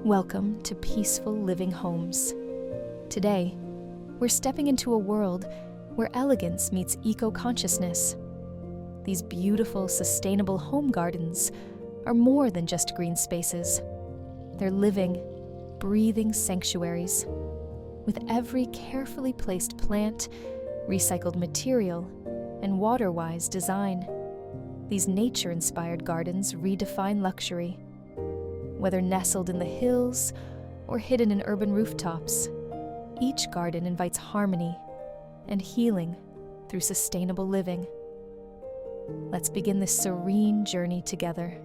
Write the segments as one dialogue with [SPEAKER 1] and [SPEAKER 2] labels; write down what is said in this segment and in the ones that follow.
[SPEAKER 1] Welcome to Peaceful Living Homes. Today, we're stepping into a world where elegance meets eco-consciousness. These beautiful, sustainable home gardens are more than just green spaces. They're living, breathing sanctuaries. With every carefully placed plant, recycled material, and water-wise design, these nature-inspired gardens redefine luxury. Whether nestled in the hills or hidden in urban rooftops, each garden invites harmony and healing through sustainable living. Let's begin this serene journey together.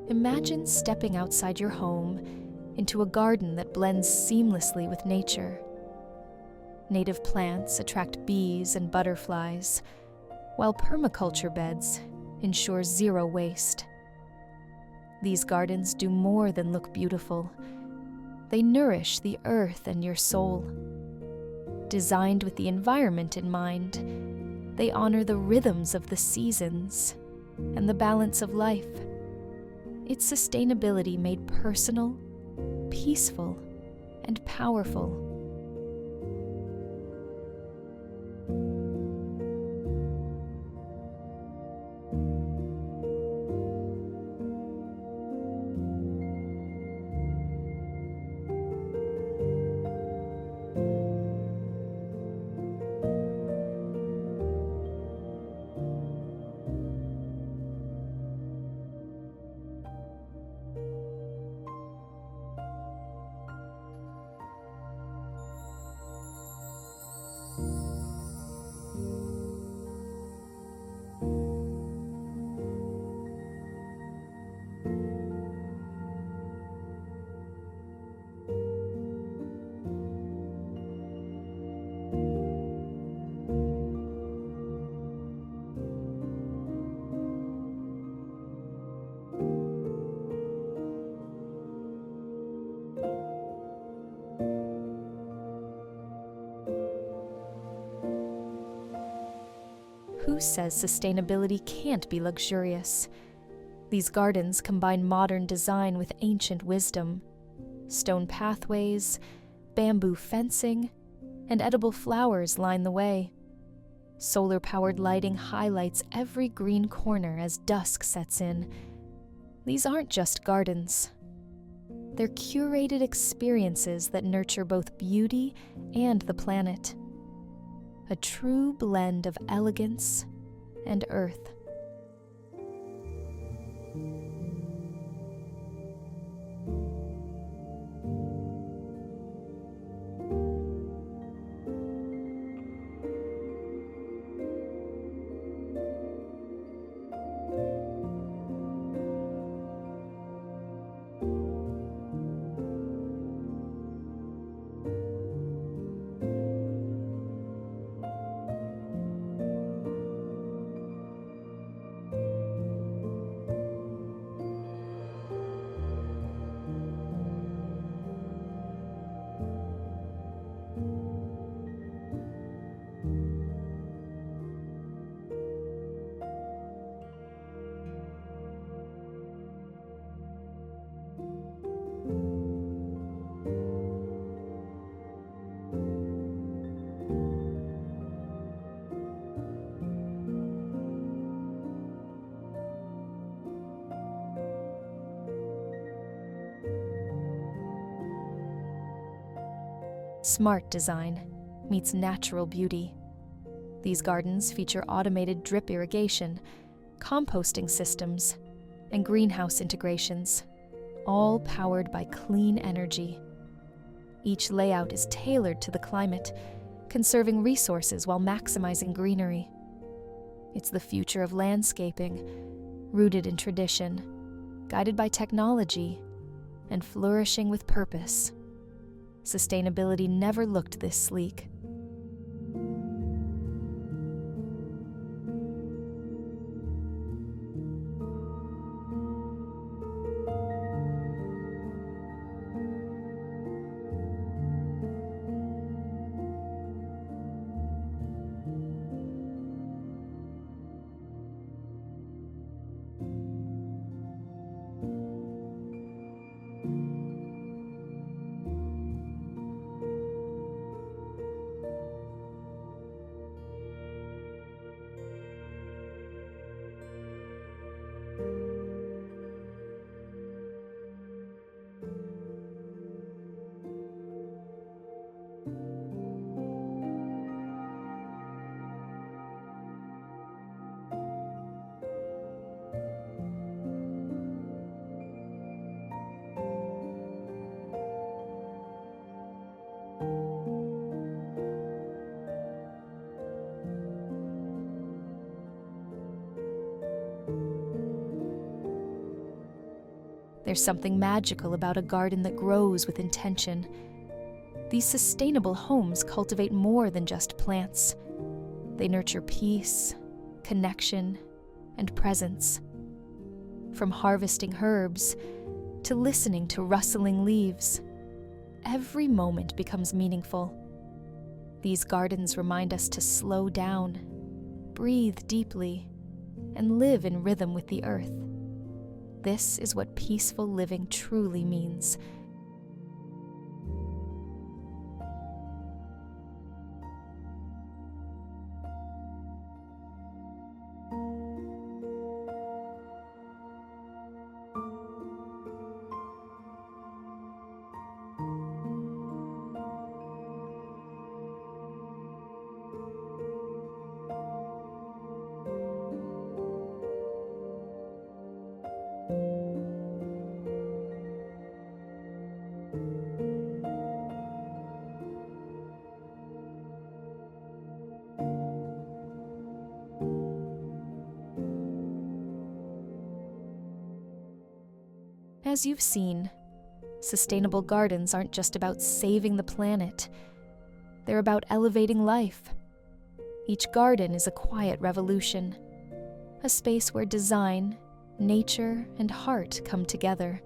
[SPEAKER 1] Imagine stepping outside your home into a garden that blends seamlessly with nature. Native plants attract bees and butterflies, while permaculture beds ensure zero waste. These gardens do more than look beautiful. They nourish the earth and your soul. Designed with the environment in mind, they honor the rhythms of the seasons and the balance of life. It's sustainability made personal, peaceful, and powerful. Who says sustainability can't be luxurious? These gardens combine modern design with ancient wisdom. Stone pathways, bamboo fencing, and edible flowers line the way. Solar-powered lighting highlights every green corner as dusk sets in. These aren't just gardens. They're curated experiences that nurture both beauty and the planet. A true blend of elegance and earth. Smart design meets natural beauty. These gardens feature automated drip irrigation, composting systems, and greenhouse integrations, all powered by clean energy. Each layout is tailored to the climate, conserving resources while maximizing greenery. It's the future of landscaping, rooted in tradition, guided by technology, and flourishing with purpose. Sustainability never looked this sleek. There's something magical about a garden that grows with intention. These sustainable homes cultivate more than just plants. They nurture peace, connection, and presence. From harvesting herbs to listening to rustling leaves, every moment becomes meaningful. These gardens remind us to slow down, breathe deeply, and live in rhythm with the earth. This is what peaceful living truly means. As you've seen, sustainable gardens aren't just about saving the planet. They're about elevating life. Each garden is a quiet revolution, a space where design, nature, and heart come together.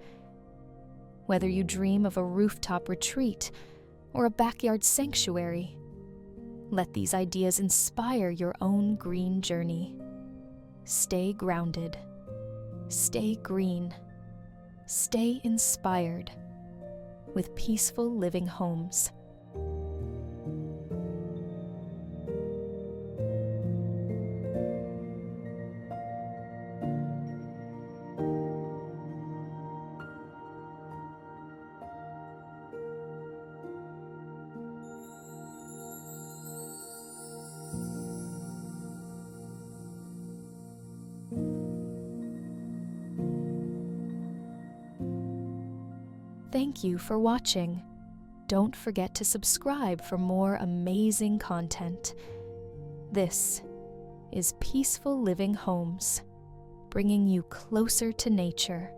[SPEAKER 1] Whether you dream of a rooftop retreat or a backyard sanctuary, let these ideas inspire your own green journey. Stay grounded. Stay green. Stay inspired with peaceful living homes. Thank you for watching. Don't forget to subscribe for more amazing content. This is Peaceful Living Homes, bringing you closer to nature.